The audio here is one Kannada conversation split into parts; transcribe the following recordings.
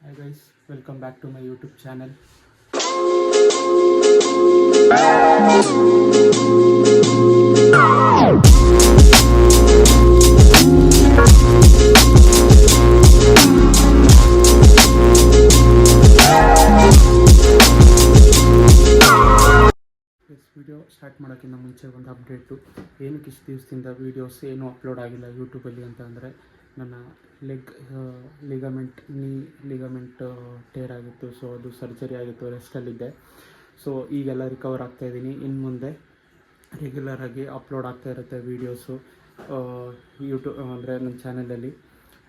Hi guys, welcome back to my YouTube channel. Video start ಮಾಡೋಕ್ಕಿಂತ ಮುಂಚೆ ಒಂದು ಅಪ್ಡೇಟು. ಏನಕ್ಕೆ ಇಷ್ಟು ದಿವಸದಿಂದ ವೀಡಿಯೋಸ್ ಏನೂ ಅಪ್ಲೋಡ್ ಆಗಿಲ್ಲ ಯೂಟ್ಯೂಬಲ್ಲಿ ಅಂತ ಅಂದರೆ, ನನ್ನ ಲಿಗಮೆಂಟ್ ಟೇರ್ ಆಗಿತ್ತು. ಸೊ ಅದು ಸರ್ಜರಿ ಆಗಿತ್ತು, ರೆಸ್ಟಲ್ಲಿದ್ದೆ. ಸೊ ಈಗೆಲ್ಲ ರಿಕವರ್ ಆಗ್ತಾಯಿದ್ದೀನಿ. ಇನ್ನು ಮುಂದೆ ರೆಗ್ಯುಲರಾಗಿ ಅಪ್ಲೋಡ್ ಆಗ್ತಾ ಇರುತ್ತೆ ವೀಡಿಯೋಸು ಯೂಟ್ಯೂಬ್ ಅಂದರೆ ನನ್ನ ಚಾನಲಲ್ಲಿ.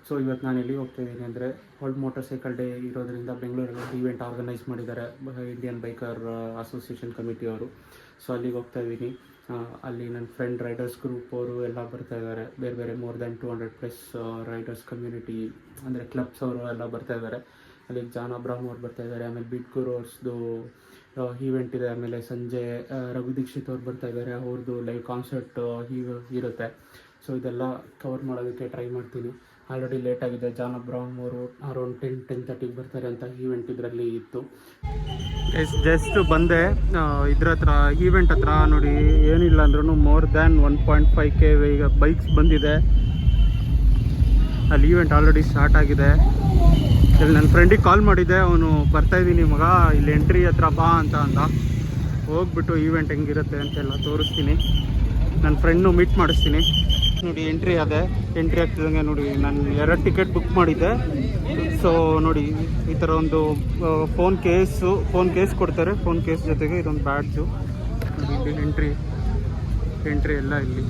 ಸೊ ಇವತ್ತು ನಾನು ಎಲ್ಲಿಗೆ ಹೋಗ್ತಾಯಿದ್ದೀನಿ ಅಂದರೆ, ವರ್ಲ್ಡ್ ಮೋಟರ್ ಸೈಕಲ್ ಡೇ ಇರೋದ್ರಿಂದ ಬೆಂಗಳೂರಲ್ಲಿ ಈವೆಂಟ್ ಆರ್ಗನೈಸ್ ಮಾಡಿದ್ದಾರೆ ಇಂಡಿಯನ್ ಬೈಕರ್ ಅಸೋಸಿಯೇಷನ್ ಕಮಿಟಿಯವರು. ಸೊ ಅಲ್ಲಿಗೆ ಹೋಗ್ತಾಯಿದ್ದೀನಿ. ಅಲ್ಲಿ ನನ್ನ ಫ್ರೆಂಡ್ ರೈಡರ್ಸ್ ಗ್ರೂಪ್ ಅವರು ಎಲ್ಲ ಬರ್ತಾಯಿದ್ದಾರೆ. ಬೇರೆ ಬೇರೆ ಮೋರ್ ದ್ಯಾನ್ 200+ ರೈಡರ್ಸ್ ಕಮ್ಯುನಿಟಿ ಅಂದರೆ ಕ್ಲಬ್ಸ್ ಅವರು ಎಲ್ಲ ಬರ್ತಾಯಿದ್ದಾರೆ. ಅಲ್ಲಿ ಜಾನ್ ಅಬ್ರಾಹಂ ಅವ್ರು ಬರ್ತಾಯಿದ್ದಾರೆ. ಆಮೇಲೆ ಬಿಟ್ ಗುರು ಅವ್ರದ್ದು ಈವೆಂಟ್ ಇದೆ. ಆಮೇಲೆ ಸಂಜೆ ರಘು ದೀಕ್ಷಿತ್ ಅವ್ರು ಬರ್ತಾಯಿದ್ದಾರೆ. ಅವ್ರದ್ದು ಲೈವ್ ಕಾನ್ಸರ್ಟ್ ಇರುತ್ತೆ. ಸೊ ಇದೆಲ್ಲ ಕವರ್ ಮಾಡೋದಕ್ಕೆ ಟ್ರೈ ಮಾಡ್ತೀನಿ. ಆಲ್ರೆಡಿ ಲೇಟ್ ಆಗಿದೆ. ಜಾನ್ ಅಬ್ರಾಹಂ ಅವರು ಅರೌಂಡ್ 10-10:30 ಬರ್ತಾರೆ ಅಂತ ಈವೆಂಟ್ ಇದರಲ್ಲಿ ಇತ್ತು. ಜಸ್ಟ್ ಬಂದೆ ಇದ್ರ ಹತ್ರ, ಈವೆಂಟ್ ಹತ್ರ. ನೋಡಿ, ಏನಿಲ್ಲ ಅಂದ್ರೂ ಮೋರ್ ದ್ಯಾನ್ 1.5K ಈಗ ಬೈಕ್ಸ್ ಬಂದಿದೆ. ಅಲ್ಲಿ ಈವೆಂಟ್ ಆಲ್ರೆಡಿ ಸ್ಟಾರ್ಟ್ ಆಗಿದೆ. ಇಲ್ಲಿ ನನ್ನ ಫ್ರೆಂಡಿಗೆ ಕಾಲ್ ಮಾಡಿದ್ದೆ, ಅವನು ಬರ್ತಾಯಿದ್ದೀನಿ ಮಗ, ಇಲ್ಲಿ ಎಂಟ್ರಿ ಹತ್ರ ಬಾ ಅಂತ ಅಂದ. ಹೋಗ್ಬಿಟ್ಟು ಈವೆಂಟ್ ಹೆಂಗಿರುತ್ತೆ ಅಂತೆಲ್ಲ ತೋರಿಸ್ತೀನಿ. ನನ್ನ ಫ್ರೆಂಡ್ನು ಮೀಟ್ ಮಾಡಿಸ್ತೀನಿ. ನೋಡಿ, ಎಂಟ್ರಿ ಆಗ್ತಿದ್ದಂಗೆ ನೋಡಿ, ನಾನು 2 ಟಿಕೆಟ್ ಬುಕ್ ಮಾಡಿದ್ದೆ. ಸೊ ನೋಡಿ, ಈ ಥರ ಒಂದು ಫೋನ್ ಕೇಸ್ ಕೊಡ್ತಾರೆ. ಫೋನ್ ಕೇಸ್ ಜೊತೆಗೆ ಇದೊಂದು ಬ್ಯಾಡ್ಜು. ನೋಡಿ, ಎಂಟ್ರಿ ಎಲ್ಲ ಇಲ್ಲಿ.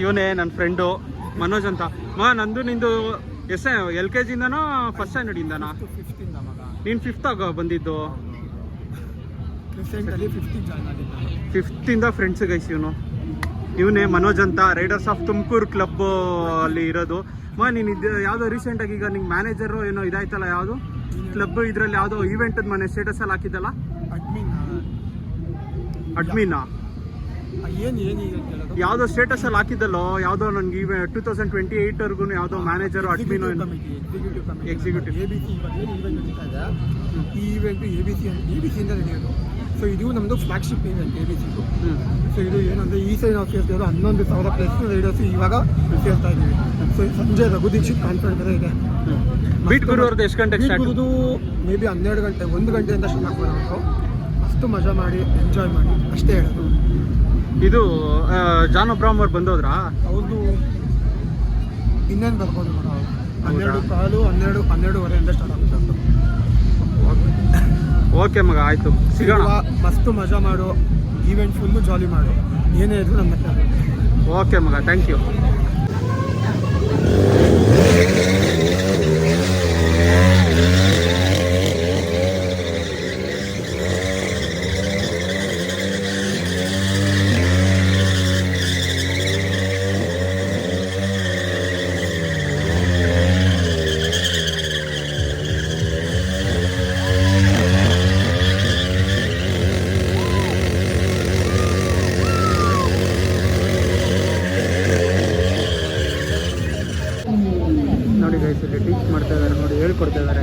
ಇವನೇ ನನ್ನ ಫ್ರೆಂಡು ಮನೋಜ್ ಅಂತ. ನಂದು ನಿಂದು LKGಯಿಂದನೋ ಫಸ್ಟ್ ಸ್ಟ್ಯಾಂಡರ್ಡಿಂದನಾ? ನೀನು 5th ಬಂದಿದ್ದು? 5th friends guys. ಇವನೇ ಮನೋಜ್ ಅಂತ, ರೈಡರ್ಸ್ ಆಫ್ ತುಮಕೂರು ಕ್ಲಬ್ ಅಲ್ಲಿ ಇರೋದು. ನೀನು ಯಾವುದೋ ರೀಸೆಂಟಾಗಿ ಈಗ ನಿಂಗೆ ಮ್ಯಾನೇಜರು ಏನೋ ಇದಾಯ್ತಲ್ಲ, ಯಾವುದು ಕ್ಲಬ್ ಇದರಲ್ಲಿ ಯಾವುದೋ ಈವೆಂಟದ ಮನೆ ಸ್ಟೇಟಸಲ್ಲಿ ಹಾಕಿದ್ದಲ್ಲ, ಅಡ್ಮಿನಾ ಯಾವುದೋ ಸ್ಟೇಟಸಲ್ಲಿ ಹಾಕಿದ್ದಲ್ಲೋ, ಯಾವುದೋ ನನಗೆ 2028 ಯಾವುದೋ ಮ್ಯಾನೇಜರು ಅಡ್ಮಿನೋ ಎಕ್ಸಿಕ್ಯೂಟಿವ್. ಈ ಇವೆಂಟ್ ABC ನಡೆಯೋದು. ಸೊ ಇದು ನಮ್ಮದು ಫ್ಲಾಗ್ಶಿಪ್ ಇವೆಂಟ್ ABCದು. ಸೊ ಇದು ಏನಂದರೆ ಈ ಸೈಡ್ ನಾವು ಸೇರ್ತಿರೋದು 11,000+ ರೈಡರ್ಸ್ ಇವಾಗ ಸೇರ್ತಾ ಇದ್ದೀವಿ. ಸೊ ಸಂಜೆ ರಘು ದೀಕ್ಷಿತ್ ಕಾನ್ಫರೆನ್ಸ್ ಬೇರೆ ಇದೆ. ಬೀಟ್ ಗುರು ಅವ್ರದ್ದು ಎಷ್ಟು ಗಂಟೆಗೆ ಸ್ಟಾರ್ಟ್? ಗುರುದು ಮೇ ಬಿ 12 ಗಂಟೆ 1 ಗಂಟೆಯಿಂದ ಸ್ಟಾರ್ಟ್ ಮಾಡೋದು. ಅಷ್ಟು ಮಜಾ ಮಾಡಿ ಎಂಜಾಯ್ ಮಾಡಿ ಅಷ್ಟೇ ಹೇಳೋದು. ಇದು ಜಾನ್ ಅಬ್ರಾಹಂ ಅವ್ರು ಬಂದೋದ್ರಾ? ಅವ್ರದ್ದು ಇನ್ನೇನು ಬರ್ಬೋದು ಮಗ. 12:12:30 ಸ್ಟಾರ್ಟ್ ಆಗುತ್ತೆ. ಓಕೆ ಮಗ, ಆಯಿತು, ಸಿಗೋಣ. ಮಸ್ತು ಮಜಾ ಮಾಡು, ಈವೆಂಟ್ ಫುಲ್ಲು ಜಾಲಿ ಮಾಡು, ಏನೇ ಇದ್ರು ನನ್ನ ಹತ್ರ. ಓಕೆ ಮಗ, ಥ್ಯಾಂಕ್ ಯು. ನೋಡಿ ಗೈಸ್, ಇಲ್ಲಿ ಟೀಚ್ ಮಾಡ್ತಾ ಇದ್ದಾರೆ. ನೋಡಿ, ಹೇಳ್ಕೊಡ್ತಾ ಇದ್ದಾರೆ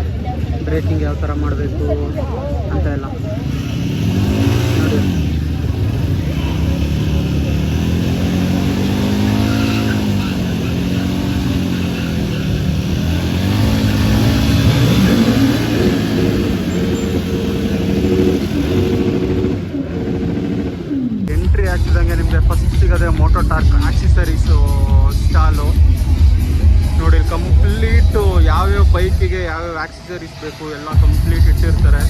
ಬ್ರೇಕಿಂಗ್ ಯಾವ ಥರ ಮಾಡಬೇಕು ಅಂತ ಎಲ್ಲ. ನೋಡಿ, ಎಂಟ್ರಿ ಆಗ್ತಿದ್ದಂಗೆ ನಿಮಗೆ ಫಸ್ಟ್ ಸಿಗೋದೆ ಮೋಟೋ ಟಾರ್ಕ್ ಆಕ್ಸೆಸರೀಸು ಸ್ಟಾಲು. ನೋಡಿ, ಕಂಪ್ಲೀಟು ಯಾವ್ಯಾವ ಬೈಕಿಗೆ ಯಾವ್ಯಾವ ಆಕ್ಸೆಸರೀಸ್ ಬೇಕು ಎಲ್ಲ ಕಂಪ್ಲೀಟ್ ಇಟ್ಟಿರ್ತಾರೆ.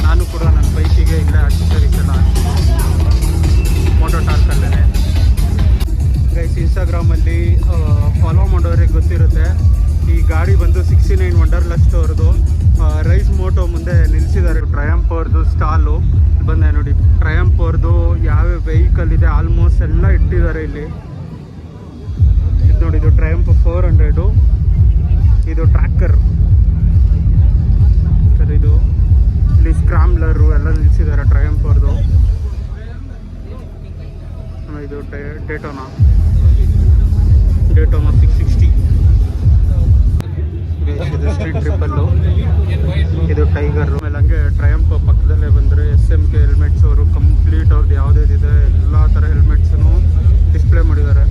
ನಾನು ಕೂಡ ನನ್ನ ಬೈಕಿಗೆ ಇಲ್ಲೇ ಆಕ್ಸೆಸರೀಸ್ ಎಲ್ಲ ಮೋಟೋ ಟಾರ್ಕಲ್ಲೇ. ಗೈಸ್, ಇನ್ಸ್ಟಾಗ್ರಾಮಲ್ಲಿ ಫಾಲೋ ಮಾಡೋರಿಗೆ ಗೊತ್ತಿರುತ್ತೆ, ಈ ಗಾಡಿ ಬಂದು 69 ವಂಡರ್ಲಸ್ಟ್ ಅವ್ರದ್ದು ರೈಸ್ ಮೋಟೋ ಮುಂದೆ ನಿಲ್ಲಿಸಿದ್ದಾರೆ. ಟ್ರಯಂಪ್ ಅವ್ರದ್ದು ಸ್ಟಾಲು ಬಂದೆ. ನೋಡಿ, ಟ್ರಯಂಪ್ ಅವ್ರದ್ದು ಯಾವ್ಯಾವ ವೆಹಿಕಲ್ ಇದೆ ಆಲ್ಮೋಸ್ಟ್ ಎಲ್ಲ ಇಟ್ಟಿದ್ದಾರೆ ಇಲ್ಲಿ. ನೋಡಿ, ಇದು ಟ್ರಯಂಪ್ 400, ಇದು ಟ್ರ್ಯಾಕರ್. ಇದು ಇಲ್ಲಿ ಸ್ಕ್ರಾಮ್ಲರು ಎಲ್ಲ ನಿಲ್ಲಿಸಿದ್ದಾರೆ. ಇದು ಡೇಟೋನಾ 660. ಇದು ಸ್ಟ್ರೀಟ್ ಟ್ರಿಪ್ಪಲ್ಲು, ಇದು ಟೈಗರು. ಆಮೇಲೆ ಹಂಗೆ ಟ್ರಯಂಪ್ ಪಕ್ಕದಲ್ಲೇ ಬಂದರೆ SMK ಹೆಲ್ಮೆಟ್ಸ್ ಅವರು ಕಂಪ್ಲೀಟ್ ಅವ್ರದ್ದು ಯಾವುದೇದಿದೆ ಎಲ್ಲ ಥರ ಹೆಲ್ಮೆಟ್ಸನ್ನು ಡಿಸ್ಪ್ಲೇ ಮಾಡಿದ್ದಾರೆ.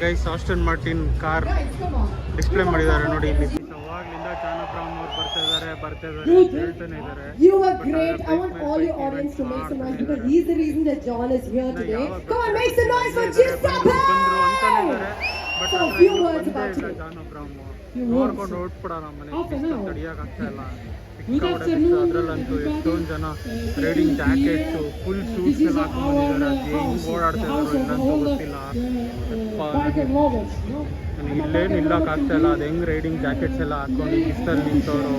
Guys Aston Martin car display ಮಾಡಿದ್ದಾರೆ ನೋಡಿ ಇಲ್ಲಿ. ಅವಾಗ್ಲಿಂದ ಜಾನ್ ಅಬ್ರಾಹಂ ಅವ್ರು ಬರ್ತಾ ಇದ್ದಾರೆ ಹೇಳ್ತಾನೆ ಇದ್ದಾರೆ. You were great. I want all your audience to make some noise because he's the reason that John is here today. Come on, make some noise for Giuseppe. So a few words about today. John Abraham ನೋಡ್ಕೊಂಡು ಓಡ್ಬಿಡೋಣ ಮನೆ ತಡಿಯೋಕ್ಕಾಗ್ತಾ ಇಲ್ಲ. ಅದ್ರಲ್ಲಂತೂ ಎಷ್ಟೊಂದು ಜನ ರೈಡಿಂಗ್ ಜಾಕೆಟ್ಸು ಫುಲ್ ಶೂಸ್ ಎಲ್ಲ ಹಾಕೊಂಡಿದ್ದಾರೆ. ಹೆಂಗ್ ಓಡಾಡ್ತಾ ಇದ್ರು ಇನ್ನಂತೂ ಗೊತ್ತಿಲ್ಲ. ಇಲ್ಲೇ ನಿಲ್ಲಕ್ಕಾಗ್ತಾ ಇಲ್ಲ. ಅದು ಹೆಂಗ್ ರೈಡಿಂಗ್ ಜಾಕೆಟ್ಸ್ ಎಲ್ಲ ಹಾಕೊಂಡು ಬಿಸ್ತಲ್ಲಿ ನಿಂತವರು.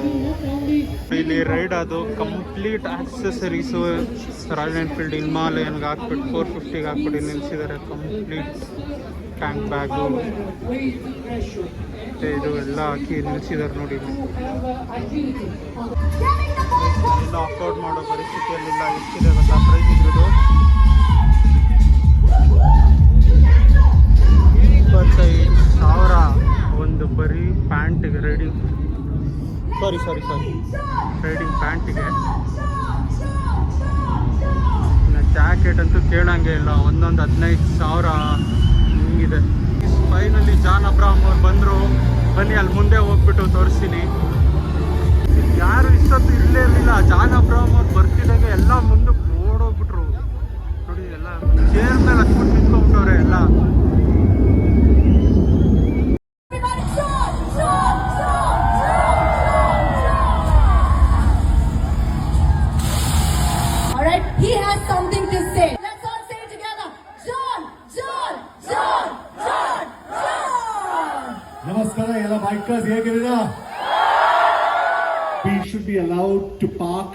ಇಲ್ಲಿ ರೈಡ್ ಅದು ಕಂಪ್ಲೀಟ್ ಆಕ್ಸೆಸರೀಸು ರಾಯಲ್ ಎನ್ಫೀಲ್ಡ್ ಹಿಮಾಲಯನ್ಗೆ ಹಾಕ್ಬಿಟ್ಟು 450ಗೆ ಹಾಕ್ಬಿಟ್ಟು ನಿಲ್ಲಿಸಿದ್ದಾರೆ. ಕಂಪ್ಲೀಟ್ ಟ್ಯಾಂಕ್ ಬ್ಯಾಗು ಮತ್ತು ಇದು ಎಲ್ಲ ಹಾಕಿ ನಿಲ್ಲಿಸಿದ್ದಾರೆ ನೋಡಿ. ಎಲ್ಲ ಅಫೋರ್ಡ್ ಮಾಡೋ ಪರಿಸ್ಥಿತಿಯಲ್ಲಿಲ್ಲ. ಎಷ್ಟಿದೆ ಗೊತ್ತಾ ಪ್ರೈಸ್ ಇದ್ರದ್ದು? 25,000 ಒಂದು ಬರೀ ಪ್ಯಾಂಟಿಗೆ, ರೈಡಿಂಗ್ ರೈಡಿಂಗ್ ಪ್ಯಾಂಟಿಗೆ. ಜಾಕೆಟ್ ಅಂತೂ ಕೇಳಂಗೆ ಇಲ್ಲ, ಒಂದೊಂದು 15,000 ಹಿಂಗಿದೆ. ಫೈನಲಿ ಜಾನ್ ಅಬ್ರಾಹಂ ಅವ್ರು ಬಂದರು. ಬನ್ನಿ ಅಲ್ಲಿ ಮುಂದೆ ಹೋಗ್ಬಿಟ್ಟು ತೋರಿಸ್ತೀನಿ. ಯಾರು ಇಷ್ಟೊತ್ತು ಇರಲೇ ಇರಲಿಲ್ಲ. ಜಾನ್ ಅಬ್ರಾಹಂ ಅವ್ರು ಬರ್ತಿದ್ದಾಗ ಎಲ್ಲ ಮುಂದಕ್ಕೆ ಓಡೋಗ್ಬಿಟ್ರು ನೋಡಿ. ಎಲ್ಲ ಚೇರ್ ಮೇಲೆ ಹತ್ಬಿಟ್ಟು ನಿಂತ್ಕೊಂಡ್ಬಿಟ್ಟವ್ರೆ ಎಲ್ಲ. Alright, he has something to say. Let's all say it together. John. ನಮಸ್ಕಾರ ಎಲ್ಲ ಬೈಕರ್ಸ್, ಹೇಗಿದ್ದೀರಾ? We should be allowed to park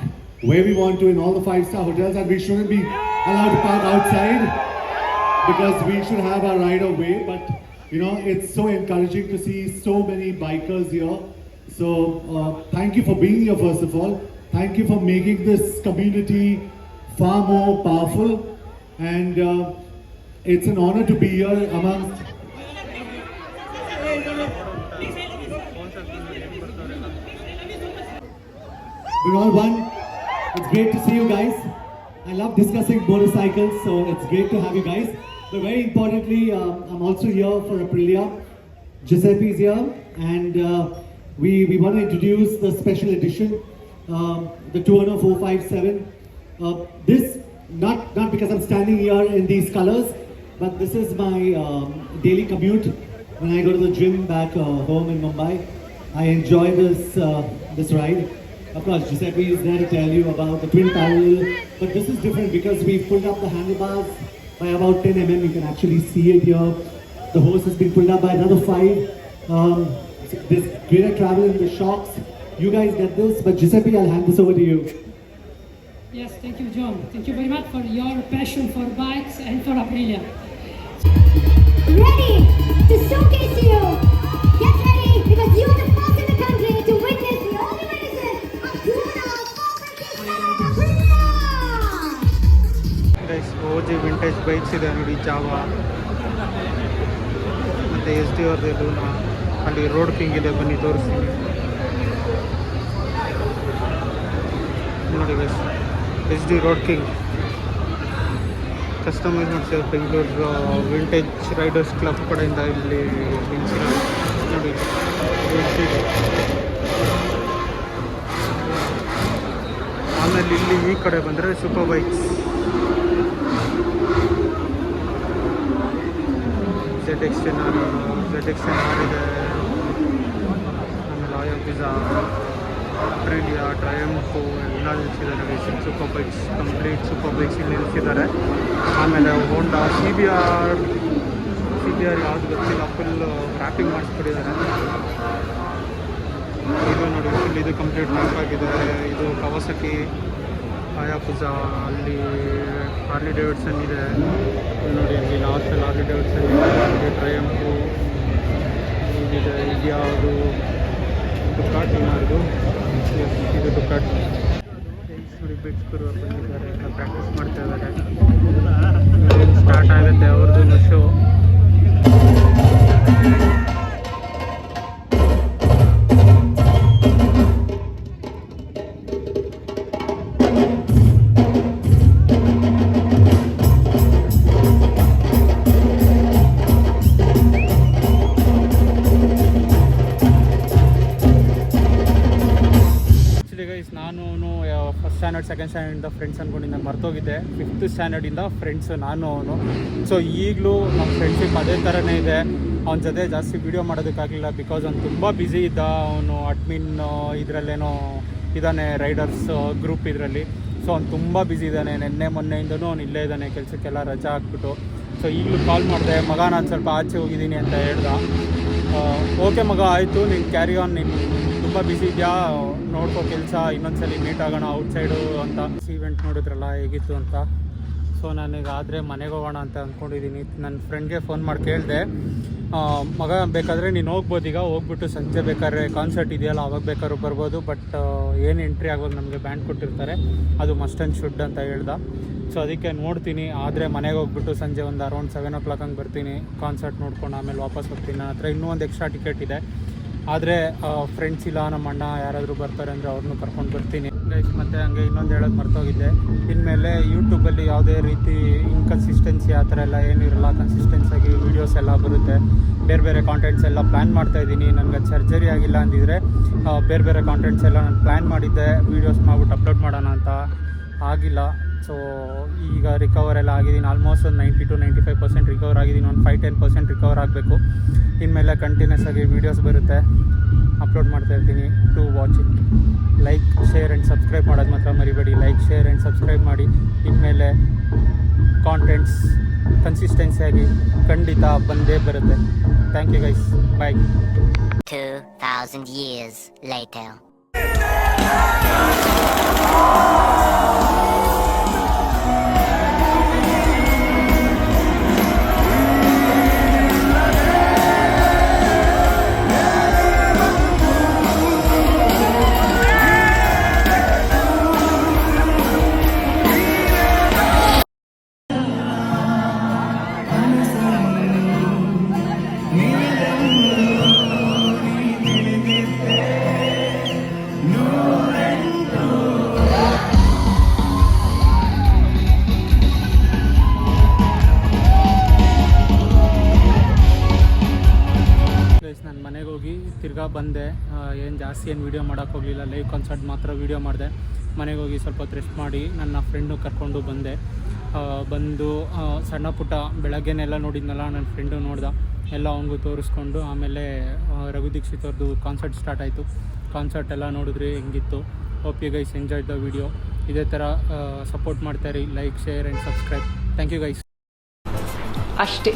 where we want to in all the 5-star hotels, and we shouldn't be allowed to park outside because we should have our right of way. But you know, it's so encouraging to see so many bikers here. So thank you for being here first of all. Thank you for making this community far more powerful, and it's an honor to be here amongst we're all one. It's great to see you guys. I love discussing motorcycles, so it's great to have you guys. But very importantly, I'm also here for Aprilia. Giuseppe is here, and we want to introduce the special edition, the 20457. This not because I'm standing here in these colors, but this is my daily commute when I go to the gym back home in Mumbai. I enjoy this ride. Of course, Giuseppe is there to tell you about the twin parallel, but this is different because we pulled up the handlebars by about 10 mm. You can actually see it here. The hose has been pulled up by another 5. There's greater travel in the shocks. You guys get this, but Giuseppe, I'll hand this over to you. Yes, thank you, John. Thank you very much for your passion for bikes and for Aprilia. Ready to showcase you. Get ready because you are the first in the country to witness the only medicine of 20457 Aprilia. Guys OG vintage bikes ಇದೆ ನೋಡಿ. ಜಾವಾ ಮತ್ತು SD ಅವ್ರದ್ದು ಲೂನಾ. ಅಲ್ಲಿ ರೋಡ್ ಕಿಂಗ್ ಇದೆ, ಬನ್ನಿ ತೋರಿಸ್ತೀನಿ ನೋಡಿ guys. SD road king customize ಮಾಡ್ಸಿದ್ದಾರೆ ಬೆಂಗಳೂರು ವಿಂಟೇಜ್ ರೈಡರ್ಸ್ ಕ್ಲಬ್ ಕಡೆಯಿಂದ. ಇಲ್ಲಿ ನಿಲ್ಸಿರೋದು ನೋಡಿ. ಆಮೇಲೆ ಇಲ್ಲಿ ಈ ಕಡೆ ಬಂದರೆ ಸೂಪರ್ ಬೈಕ್ಸ್, ZX10R ಇದೆ. ಆಮೇಲೆ ಆಯಾಪಿಜಾ, ಅಪ್ರಿಲಿಯಾ, ಟ್ರಯಂಫು ಎಲ್ಲ ನಿಲ್ಲಿಸಿದ್ದಾರೆ. Super bikes, complete super bikes ಇಲ್ಲಿ ನಿಲ್ಲಿಸಿದ್ದಾರೆ. ಆಮೇಲೆ ಹೋಂಡಾ CBR ಯಾವುದು ಗೊತ್ತಿಲ್ಲ, ಫುಲ್ ರ್ಯಾಪಿಂಗ್ ಮಾಡಿಸ್ಬಿಟ್ಟಿದ್ದಾರೆ. ಇದು ನೋಡಿ, ಇಲ್ಲಿ ಇದು ಕಂಪ್ಲೀಟ್ ರ್ಯಾಪ್ ಆಗಿದೆ. ಇದು ಕವಾಸಕಿ, ಆಯಾಪುಜಾ, ಅಲ್ಲಿ ಹಾರ್ಲಿ ಡೇವಿಡ್ಸನ್ ಇದೆ ನೋಡಿ. ಅಲ್ಲಿ ಲಾಸ್ಟಲ್ಲಿ ಹಾರ್ಲಿ ಡೇವಿಡ್ಸನ್ ಇದೆ. ಅಲ್ಲಿ ಟ್ರಯಂಫು ಇದೆ. ಇದು ಯಾವುದು ಡುಕಾಟಿನ ಇದು ಡುಕಾಟಿ. ನೋಡಿ ಬಿಟ್ಸ್ ಗುರು ಬಂದಿದ್ದಾರೆ, ಎಲ್ಲ ಪ್ರಾಕ್ಟೀಸ್ ಮಾಡ್ತಾ ಇದ್ದಾರೆ. ಸ್ಟಾರ್ಟ್ ಆಗುತ್ತೆ ಅವ್ರದ್ದು ಶೋ. ನಾನು ಫಸ್ಟ್ ಸ್ಟ್ಯಾಂಡರ್ಡ್ ಸೆಕೆಂಡ್ ಸ್ಟ್ಯಾಂಡರ್ಡಿಂದ ಫ್ರೆಂಡ್ಸ್ ಅಂದ್ಕೊಂಡಿದ್ದ ಮರ್ತೋಗಿದ್ದೆ. 5th ಸ್ಟ್ಯಾಂಡರ್ಡಿಂದ ಫ್ರೆಂಡ್ಸ್ ನಾನು ಅವನು. ಸೊ ಈಗಲೂ ನಮ್ಮ ಫ್ರೆಂಡ್ಶಿಪ್ ಅದೇ ಥರನೇ ಇದೆ. ಅವನ ಜೊತೆ ಜಾಸ್ತಿ ವೀಡಿಯೋ ಮಾಡೋದಕ್ಕಾಗಲಿಲ್ಲ ಬಿಕಾಸ್ ಅವ್ನು ತುಂಬ ಬ್ಯುಸಿ ಇದ್ದ. ಅವನು ಅಡ್ಮಿನ್ ಇದರಲ್ಲೇನೋ ಇದ್ದಾನೆ, ರೈಡರ್ಸ್ ಗ್ರೂಪ್ ಇದರಲ್ಲಿ. ಸೊ ಅವ್ನು ತುಂಬ ಬ್ಯುಸಿ ಇದ್ದಾನೆ. ನಿನ್ನೆ ಮೊನ್ನೆಯಿಂದನೂ ಅವ್ನು ಇಲ್ಲೇ ಇದ್ದಾನೆ, ಕೆಲಸಕ್ಕೆಲ್ಲ ರಜಾ ಹಾಕ್ಬಿಟ್ಟು. ಸೊ ಈಗಲೂ ಕಾಲ್ ಮಾಡಿದೆ, ಮಗ ನಾನು ಸ್ವಲ್ಪ ಆಚೆ ಹೋಗಿದ್ದೀನಿ ಅಂತ ಹೇಳ್ದ. ಓಕೆ ಮಗ ಆಯಿತು, ನೀನು ಕ್ಯಾರಿ ಆನ್, ನೀನು ತುಂಬ ಬ್ಯುಸಿ ಇದೆಯಾ, ನೋಡ್ಕೋ ಕೆಲಸ, ಇನ್ನೊಂದ್ಸಲಿ ಮೀಟ್ ಆಗೋಣ ಔಟ್ಸೈಡು ಅಂತ. ಈವೆಂಟ್ ನೋಡಿದ್ರಲ್ಲ ಹೇಗಿತ್ತು ಅಂತ. ಸೊ ನನಗಾದರೆ ಮನೆಗೆ ಹೋಗೋಣ ಅಂತ ಅಂದ್ಕೊಂಡಿದ್ದೀನಿ. ನನ್ನ ಫ್ರೆಂಡ್ಗೆ ಫೋನ್ ಮಾಡಿ ಕೇಳಿದೆ, ಮಗ ಬೇಕಾದರೆ ನೀನು ಹೋಗ್ಬೋದು, ಈಗ ಹೋಗ್ಬಿಟ್ಟು ಸಂಜೆ ಬೇಕಾದ್ರೆ ಕಾನ್ಸರ್ಟ್ ಇದೆಯಲ್ಲ ಅವಾಗ ಬೇಕಾದ್ರೂ ಬರ್ಬೋದು, ಬಟ್ ಏನು ಎಂಟ್ರಿ ಆಗೋದು ನಮಗೆ ಬ್ಯಾಂಡ್ ಕೊಟ್ಟಿರ್ತಾರೆ, ಅದು ಮಸ್ಟ್ ಆ್ಯಂಡ್ ಶುಡ್ ಅಂತ ಹೇಳ್ದ. ಸೊ ಅದಕ್ಕೆ ನೋಡ್ತೀನಿ, ಆದರೆ ಮನೆಗೆ ಹೋಗ್ಬಿಟ್ಟು ಸಂಜೆ ಒಂದು ಅರೌಂಡ್ 7 o'clock ಹಂಗೆ ಬರ್ತೀನಿ. ಕಾನ್ಸರ್ಟ್ ನೋಡ್ಕೊಂಡು ಆಮೇಲೆ ವಾಪಸ್ ಹೋಗ್ತೀನಿ. ನನ್ನ ಹತ್ರ ಇನ್ನೂ ಒಂದು ಎಕ್ಸ್ಟ್ರಾ ಟಿಕೆಟ್ ಇದೆ. ಆದರೆ ಫ್ರೆಂಡ್ಸ್ ಇಲ್ಲ, ನಮ್ಮ ಅಣ್ಣ ಯಾರಾದರೂ ಬರ್ತಾರೆ ಅಂದರೆ ಅವ್ರನ್ನೂ ಕರ್ಕೊಂಡು ಬರ್ತೀನಿ ಗೈಸ್. ಮತ್ತು ಹಂಗೆ ಇನ್ನೊಂದು ಹೇಳೋದು ಮರ್ತೋಗಿದ್ದೆ, ಇನ್ಮೇಲೆ ಯೂಟ್ಯೂಬಲ್ಲಿ ಯಾವುದೇ ರೀತಿ ಇನ್ಕನ್ಸಿಸ್ಟೆನ್ಸಿ ಆ ಥರ ಎಲ್ಲ ಏನಿರಲ್ಲ, ಕನ್ಸಿಸ್ಟೆನ್ಸಾಗಿ ವೀಡಿಯೋಸ್ ಎಲ್ಲ ಬರುತ್ತೆ. ಬೇರೆ ಬೇರೆ ಕಾಂಟೆಂಟ್ಸ್ ಎಲ್ಲ ಪ್ಲ್ಯಾನ್ ಮಾಡ್ತಾಯಿದ್ದೀನಿ. ನನಗೆ ಸರ್ಜರಿ ಆಗಿಲ್ಲ ಅಂದಿದ್ರೆ ಬೇರೆ ಬೇರೆ ಕಾಂಟೆಂಟ್ಸ್ ಎಲ್ಲ ನಾನು ಪ್ಲ್ಯಾನ್ ಮಾಡಿದ್ದೆ, ವೀಡಿಯೋಸ್ ಮಾಡ್ಬಿಟ್ಟು ಅಪ್ಲೋಡ್ ಮಾಡೋಣ ಅಂತ. ಆಗಿಲ್ಲ. ಸೊ ಈಗ ರಿಕವರ್ ಎಲ್ಲ ಆಗಿದ್ದೀನಿ. ಆಲ್ಮೋಸ್ಟ್ ಒಂದು 90 to 95% ರಿಕವರ್ ಆಗಿದ್ದೀನಿ. ಒಂದು 5-10% ರಿಕವರ್ ಆಗಬೇಕು. ಇನ್ಮೇಲೆ ಕಂಟಿನ್ಯೂಸ್ ಆಗಿ ವೀಡಿಯೋಸ್ ಬರುತ್ತೆ, ಅಪ್ಲೋಡ್ ಮಾಡ್ತಾಯಿರ್ತೀನಿ. To watch it. Like, share and subscribe ಮಾಡೋದು ಮಾತ್ರ ಮರಿಬೇಡಿ. ಲೈಕ್, ಶೇರ್ ಆ್ಯಂಡ್ ಸಬ್ಸ್ಕ್ರೈಬ್ ಮಾಡಿ. ಇನ್ಮೇಲೆ ಕಾಂಟೆಂಟ್ಸ್ ಕನ್ಸಿಸ್ಟೆನ್ಸಿಯಾಗಿ ಖಂಡಿತ ಬಂದೇ ಬರುತ್ತೆ. Thank you guys, bye. 2000 years later. ನಾನು ಮನೆಗೆ ಹೋಗಿ ತಿರ್ಗಾ ಬಂದೆ. ಏನು ಜಾಸ್ತಿ ಏನು ವೀಡಿಯೋ ಮಾಡೋಕ್ಕೆ ಹೋಗಲಿಲ್ಲ. ಲೈವ್ ಕಾನ್ಸರ್ಟ್ ಮಾತ್ರ ವೀಡಿಯೋ ಮಾಡಿದೆ. ಮನೆಗೆ ಹೋಗಿ ಸ್ವಲ್ಪ ಹೊತ್ತು ರೆಸ್ಟ್ ಮಾಡಿ ನನ್ನ ಫ್ರೆಂಡು ಕರ್ಕೊಂಡು ಬಂದೆ. ಬಂದು ಸಣ್ಣ ಪುಟ್ಟ ಬೆಳಗ್ಗೆನೆಲ್ಲ ನೋಡಿದ್ನಲ್ಲ, ನನ್ನ ಫ್ರೆಂಡು ನೋಡ್ದೆ, ಎಲ್ಲ ಅವನಿಗೂ ತೋರಿಸ್ಕೊಂಡು ಆಮೇಲೆ ರಘು ದೀಕ್ಷಿತ್ ಅವ್ರದ್ದು ಕಾನ್ಸರ್ಟ್ ಸ್ಟಾರ್ಟ್ ಆಯಿತು. ಕಾನ್ಸರ್ಟ್ ಎಲ್ಲ ನೋಡಿದ್ರಿ, ಹೆಂಗಿತ್ತು. Hope you guys enjoy the video. ಇದೇ ಥರ ಸಪೋರ್ಟ್ ಮಾಡ್ತಾಯಿರಿ. Like, share and subscribe. Thank you guys. ಅಷ್ಟೇ.